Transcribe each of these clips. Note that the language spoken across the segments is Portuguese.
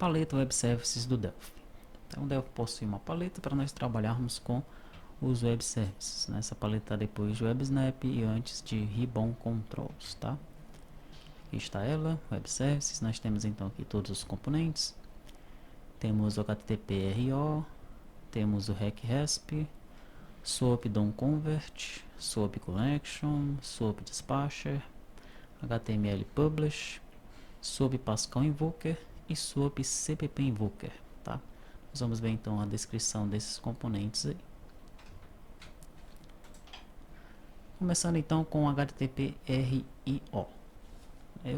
paleta Web Services do Delphi. Então o Delphi possui uma paleta para nós trabalharmos com os Web Services. Essa paleta está depois de WebSnap e antes de Ribbon Controls, tá? Aqui está ela, Web Services. Nós temos então aqui todos os componentes. Temos o HTTP RO, temos o REC-RESP, SOAP DOM Convert, SOAP Connection, SOAP Dispatcher, HTML Publish, SOAP Pascal Invoker e SOAP CPP Invoker, tá? Nós vamos ver então a descrição desses componentes aí. Começando então com HTTP RIO.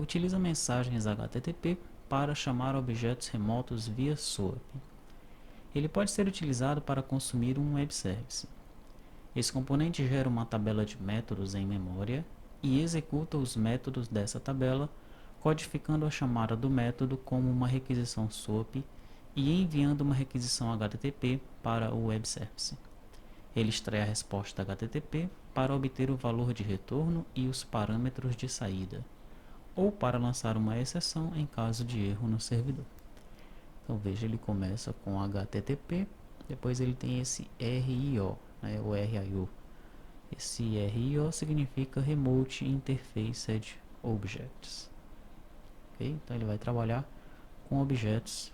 Utiliza mensagens HTTP para chamar objetos remotos via SOAP. Ele pode ser utilizado para consumir um web service. Esse componente gera uma tabela de métodos em memória e executa os métodos dessa tabela, codificando a chamada do método como uma requisição SOAP e enviando uma requisição HTTP para o web service. Ele extrai a resposta HTTP para obter o valor de retorno e os parâmetros de saída, ou para lançar uma exceção em caso de erro no servidor. Então veja, ele começa com HTTP, depois ele tem esse RIO, o RIO. Esse RIO significa Remote Interfaced Objects. Okay? Então ele vai trabalhar com objetos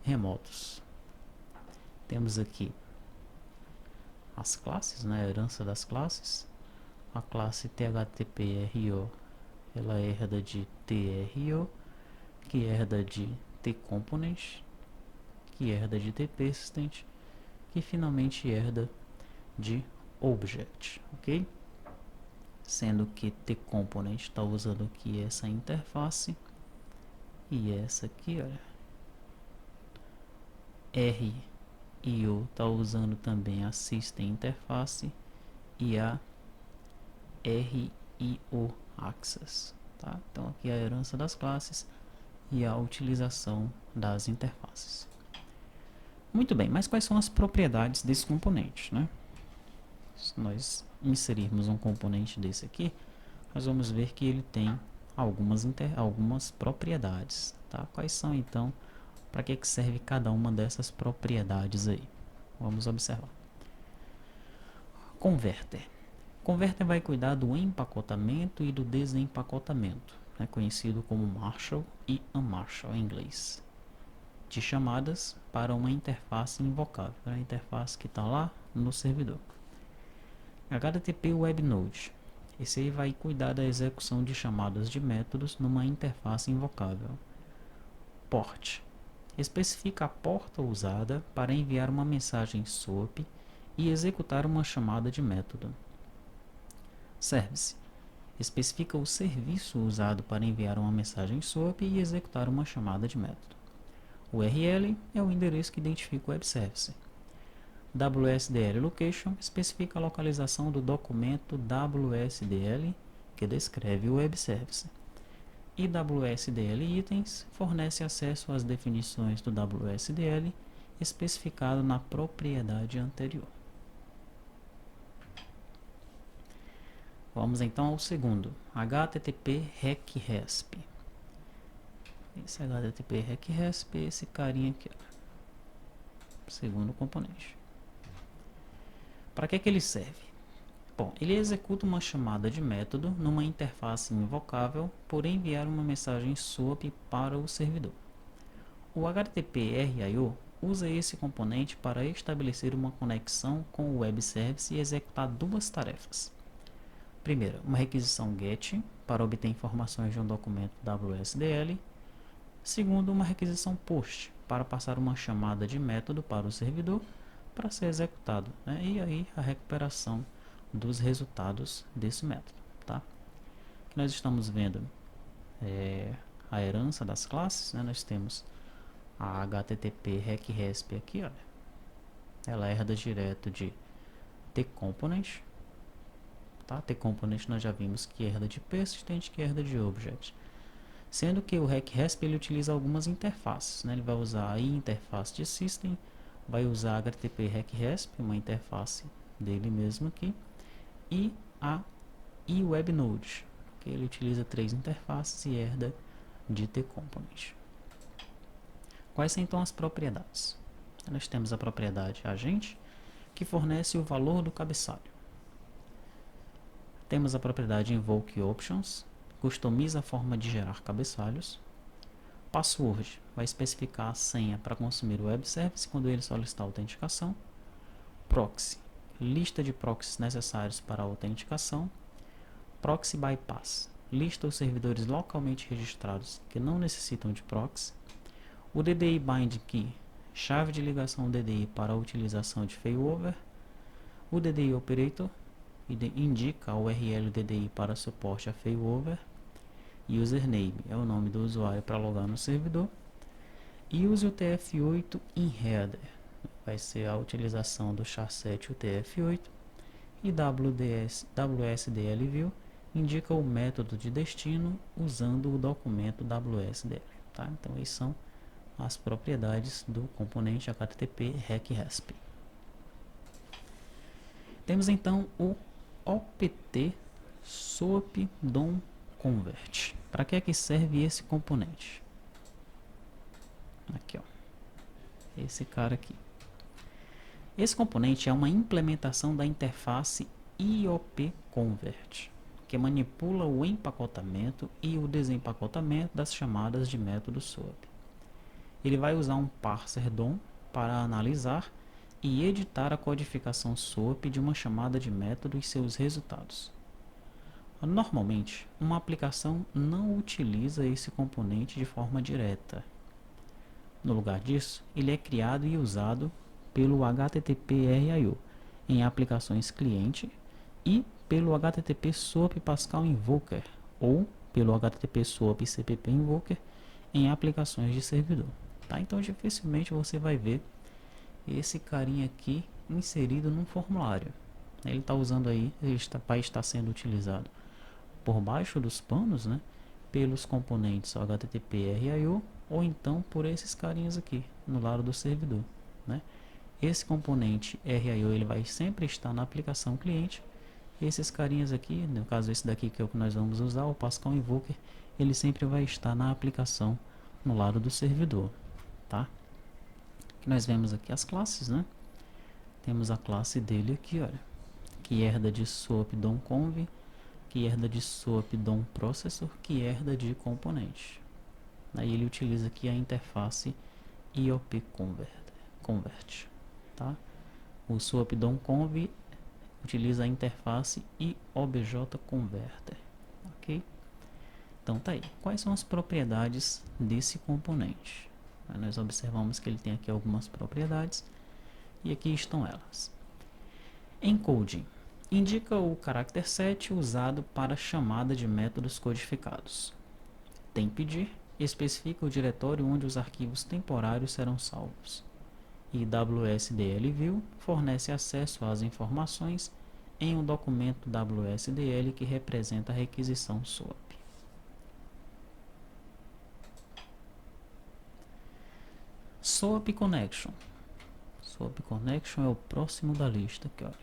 remotos. Temos aqui as classes, a herança das classes. A classe THTP-RO, ela herda de TRO, que herda de TComponent, que herda de TPersistent, que finalmente herda de Object, ok? Sendo que TComponent está usando aqui essa interface e essa aqui, olha, RIO está usando também a System Interface e a RIO Access, tá? Então aqui é a herança das classes e a utilização das interfaces. Muito bem, mas quais são as propriedades desse componente, né? Se nós inserirmos um componente desse aqui, nós vamos ver que ele tem algumas propriedades, tá? Quais são então, para que serve cada uma dessas propriedades aí? Vamos observar. Converter. Converter vai cuidar do empacotamento e do desempacotamento, conhecido como Marshall e Unmarshall em inglês, de chamadas para uma interface invocável, a interface que está lá no servidor. HTTP Web Node. Esse aí vai cuidar da execução de chamadas de métodos numa interface invocável. Port. Especifica a porta usada para enviar uma mensagem SOAP e executar uma chamada de método. Service. Especifica o serviço usado para enviar uma mensagem SOAP e executar uma chamada de método. URL é o endereço que identifica o web service. WSDL Location especifica a localização do documento WSDL que descreve o web service. E WSDL Items fornece acesso às definições do WSDL especificado na propriedade anterior. Vamos então ao segundo, HTTP REC-RESP. Esse HTTP REC-RESP é esse carinha aqui, ó. Segundo componente. Para que ele serve? Bom, ele executa uma chamada de método numa interface invocável por enviar uma mensagem SOAP para o servidor. O HTTP RIO usa esse componente para estabelecer uma conexão com o web service e executar duas tarefas. Primeiro, uma requisição GET para obter informações de um documento WSDL. Segundo, uma requisição POST para passar uma chamada de método para o servidor para ser executado, e aí a recuperação dos resultados desse método, tá? Aqui nós estamos vendo a herança das classes, nós temos a HTTP REC-RESP aqui, olha, ela herda direto de TComponent, tá? TComponent nós já vimos que herda de persistent, que herda de object, sendo que o REC-RESP ele utiliza algumas interfaces, ele vai usar a interface de system, vai usar a HTTP REC-RESP, uma interface dele mesmo aqui, e a iWebNode, que ele utiliza três interfaces e herda de TComponent. Quais são então as propriedades? Nós temos a propriedade agente, que fornece o valor do cabeçalho. Temos a propriedade invoke options, customiza a forma de gerar cabeçalhos. Password vai especificar a senha para consumir o web service quando ele solicitar autenticação. Proxy, lista de proxies necessários para a autenticação. Proxy bypass, lista os servidores localmente registrados que não necessitam de proxy. O DDI bind key, chave de ligação DDI para a utilização de failover. O DDI operator indica a URL DDI para suporte a failover. Username é o nome do usuário para logar no servidor. E use o UTF-8 in header, vai ser a utilização do char7 UTF-8. E WSDL-view indica o método de destino usando o documento WSDL. Tá? Então, essas são as propriedades do componente HTTP REC-RESP. Temos então o OPT SOAP DOM Convert. Para que é que serve esse componente? Aqui, ó. Esse cara aqui. Esse componente é uma implementação da interface IOP Convert, que manipula o empacotamento e o desempacotamento das chamadas de método SOAP. Ele vai usar um parser DOM para analisar e editar a codificação SOAP de uma chamada de método e seus resultados. Normalmente, uma aplicação não utiliza esse componente de forma direta. No lugar disso, ele é criado e usado pelo HTTP-RIO em aplicações cliente e pelo HTTP SOAP Pascal Invoker ou pelo HTTP SOAP CPP Invoker em aplicações de servidor. Tá? Então, dificilmente você vai ver esse carinha aqui inserido num formulário. Ele está usando aí, vai estar sendo utilizado por baixo dos panos, né, pelos componentes HTTP RIO ou então por esses carinhas aqui no lado do servidor, né? Esse componente RIO ele vai sempre estar na aplicação cliente. Esses carinhas aqui, no caso esse daqui que é o que nós vamos usar, o Pascal Invoker, ele sempre vai estar na aplicação no lado do servidor, tá? Aqui nós vemos aqui as classes, né? Temos a classe dele aqui, olha, que herda de SOAP DOM Conv, que herda de SOAP DOM Processor, que herda de componente. Aí ele utiliza aqui a interface IOP Convert, tá? O SOAP DOM Conv utiliza a interface IOBJ Converter, ok? Então tá aí. Quais são as propriedades desse componente? Aí nós observamos que ele tem aqui algumas propriedades e aqui estão elas. Encoding indica o caráter set usado para chamada de métodos codificados. Tempdir especifica o diretório onde os arquivos temporários serão salvos. E WSDL-view fornece acesso às informações em um documento WSDL que representa a requisição SOAP. SOAP Connection. SOAP Connection é o próximo da lista aqui, olha.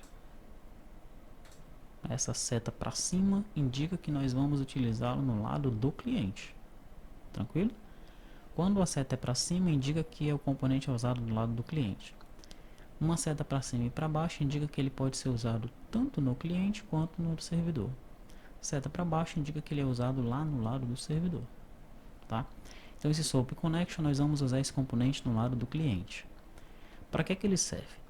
Essa seta para cima indica que nós vamos utilizá-lo no lado do cliente. Tranquilo? Quando a seta é para cima, indica que é o componente usado do lado do cliente. Uma seta para cima e para baixo indica que ele pode ser usado tanto no cliente quanto no servidor. Seta para baixo indica que ele é usado lá no lado do servidor. Tá? Então esse SOAP Connection nós vamos usar esse componente no lado do cliente. Para que ele serve?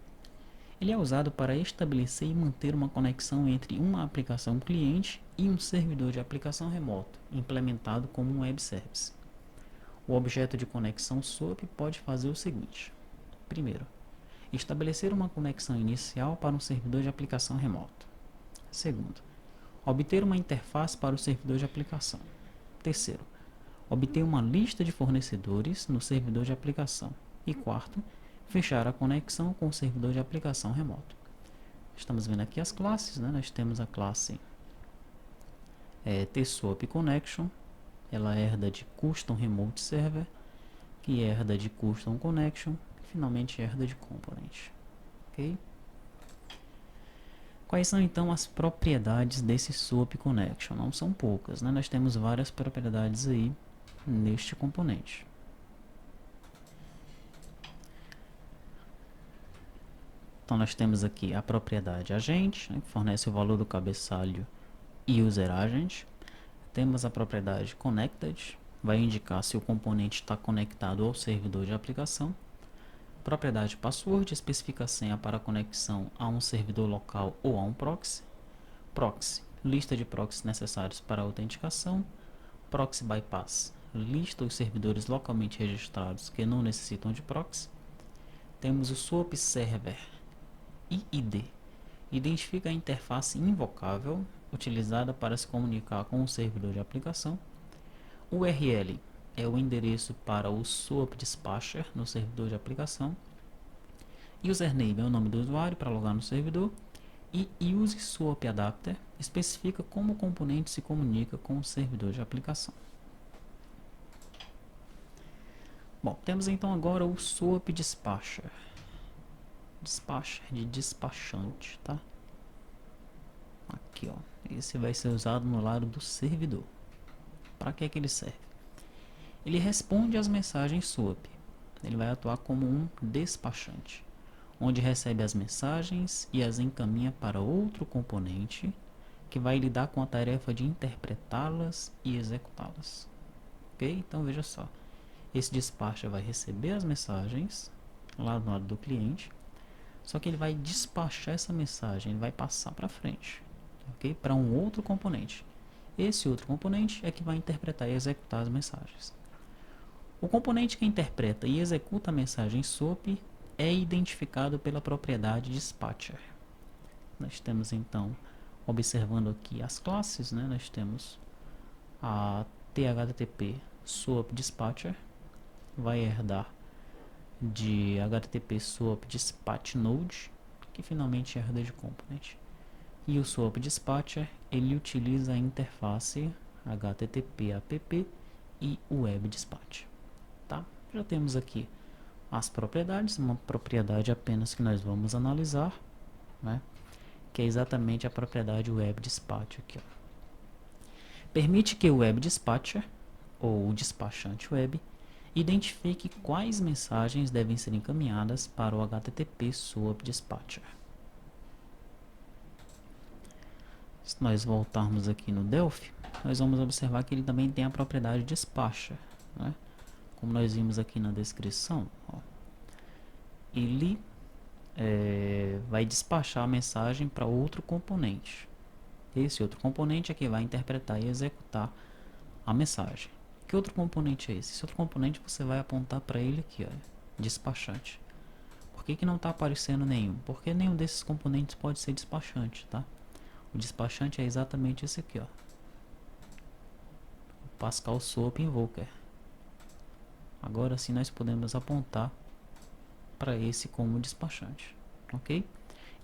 Ele é usado para estabelecer e manter uma conexão entre uma aplicação cliente e um servidor de aplicação remoto, implementado como um web service. O objeto de conexão SOAP pode fazer o seguinte. Primeiro, estabelecer uma conexão inicial para um servidor de aplicação remoto. Segundo, obter uma interface para o servidor de aplicação. Terceiro, obter uma lista de fornecedores no servidor de aplicação. E quarto, fechar a conexão com o servidor de aplicação remoto. Estamos vendo aqui as classes, né? Nós temos a classe TSOAP Connection, ela herda de Custom Remote Server, que herda de Custom Connection, e finalmente herda de Component. Ok? Quais são então as propriedades desse SOAP Connection? Não são poucas, né? Nós temos várias propriedades aí neste componente. Então nós temos aqui a propriedade agente, né, que fornece o valor do cabeçalho user agent. Temos a propriedade connected, vai indicar se o componente está conectado ao servidor de aplicação. Propriedade password especifica a senha para conexão a um servidor local ou a um proxy. Proxy, lista de proxies necessários para a autenticação. Proxy bypass, lista os servidores localmente registrados que não necessitam de proxy. Temos o SOAP server IID, identifica a interface invocável utilizada para se comunicar com o servidor de aplicação. URL é o endereço para o SOAP dispatcher no servidor de aplicação. Username é o nome do usuário para logar no servidor. E use SOAP adapter especifica como o componente se comunica com o servidor de aplicação. Bom, temos então agora o SOAP dispatcher. Dispatcher de despachante, tá? Aqui, ó. Esse vai ser usado no lado do servidor. Para que ele serve? Ele responde às mensagens SOAP. Ele vai atuar como um despachante, onde recebe as mensagens e as encaminha para outro componente que vai lidar com a tarefa de interpretá-las e executá-las. Ok? Então veja só. Esse dispatcher vai receber as mensagens lá do lado do cliente, só que ele vai despachar essa mensagem, ele vai passar para frente, ok? Para um outro componente. Esse outro componente é que vai interpretar e executar as mensagens. O componente que interpreta e executa a mensagem SOAP é identificado pela propriedade dispatcher. Nós temos então, observando aqui as classes, né, nós temos a THTTP SOAP dispatcher, vai herdar de HTTP SOAP dispatch node, que finalmente herda de component. E o SOAP dispatcher, ele utiliza a interface HTTP app e web dispatch. Tá? Já temos aqui as propriedades, uma propriedade apenas que nós vamos analisar, né? Que é exatamente a propriedade web dispatch aqui, ó. Permite que o web dispatcher ou o despachante web identifique quais mensagens devem ser encaminhadas para o HTTP SOAP dispatcher. Se nós voltarmos aqui no Delphi, nós vamos observar que ele também tem a propriedade dispatcher, né? Como nós vimos aqui na descrição, ó, ele vai despachar a mensagem para outro componente. Esse outro componente é que vai interpretar e executar a mensagem. Que outro componente é esse? Esse outro componente você vai apontar para ele aqui, ó, despachante. Por que não está aparecendo nenhum? Porque nenhum desses componentes pode ser despachante, tá? O despachante é exatamente esse aqui, ó, o Pascal SOAP Invoker. Agora sim nós podemos apontar para esse como despachante, ok?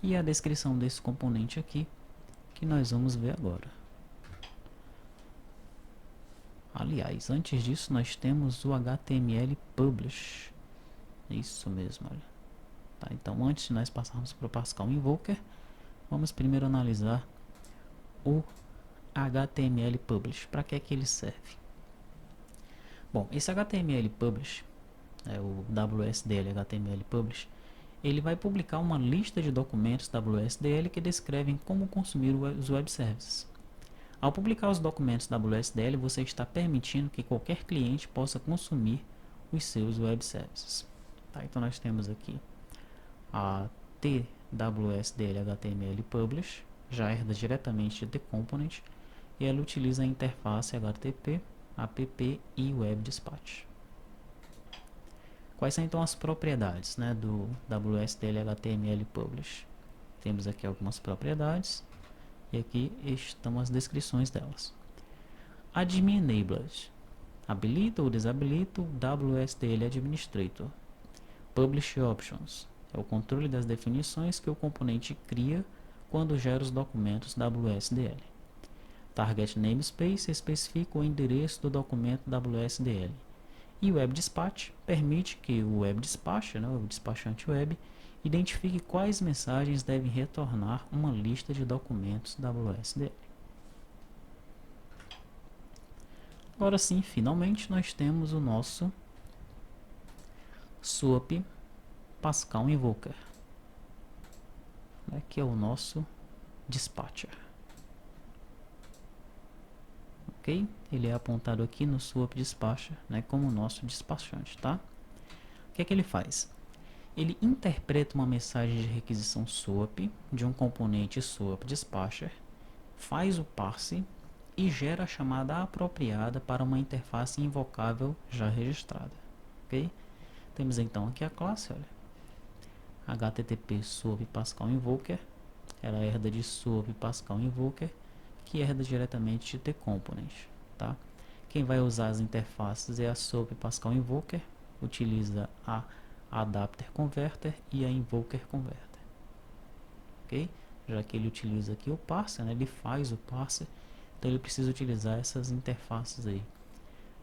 E a descrição desse componente aqui que nós vamos ver agora. Aliás, antes disso nós temos o HTML Publish. Isso mesmo, olha. Tá, então antes de nós passarmos para o Pascal Invoker, vamos primeiro analisar o HTML Publish. Para que é que ele serve? Bom, esse HTML Publish, o WSDL HTML Publish, ele vai publicar uma lista de documentos WSDL que descrevem como consumir os web services. Ao publicar os documentos WSDL, você está permitindo que qualquer cliente possa consumir os seus web services. Tá, então nós temos aqui a TWSDL HTML Publish, já herda diretamente de Component, e ela utiliza a interface HTTP, app e web dispatch. Quais são então as propriedades, né, do WSDL HTML Publish? Temos aqui algumas propriedades e aqui estão as descrições delas. Admin Enabled, habilita ou desabilita o WSDL Administrator. Publish Options, é o controle das definições que o componente cria quando gera os documentos WSDL. Target Namespace especifica o endereço do documento WSDL. E o Web Dispatch permite que o Web Dispatcher, né, o despachante web, identifique quais mensagens devem retornar uma lista de documentos WSDL. Agora sim, finalmente nós temos o nosso SOAP Pascal Invoker. né, que é o nosso dispatcher. Ok? Ele é apontado aqui no SOAP Dispatcher, né, como o nosso despachante, tá? O que é que ele faz? Ele interpreta uma mensagem de requisição SOAP de um componente SOAP Dispatcher, faz o parse e gera a chamada apropriada para uma interface invocável já registrada. Ok? Temos então aqui a classe, olha, HTTP SOAP Pascal Invoker. Ela herda de SOAP Pascal Invoker, que herda diretamente de tcomponent, tá? Quem vai usar as interfaces é a SOAP Pascal Invoker, utiliza a Adapter Converter e a Invoker Converter, ok? Já que ele utiliza aqui o parser, né? Ele faz o parser, então ele precisa utilizar essas interfaces aí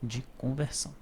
de conversão.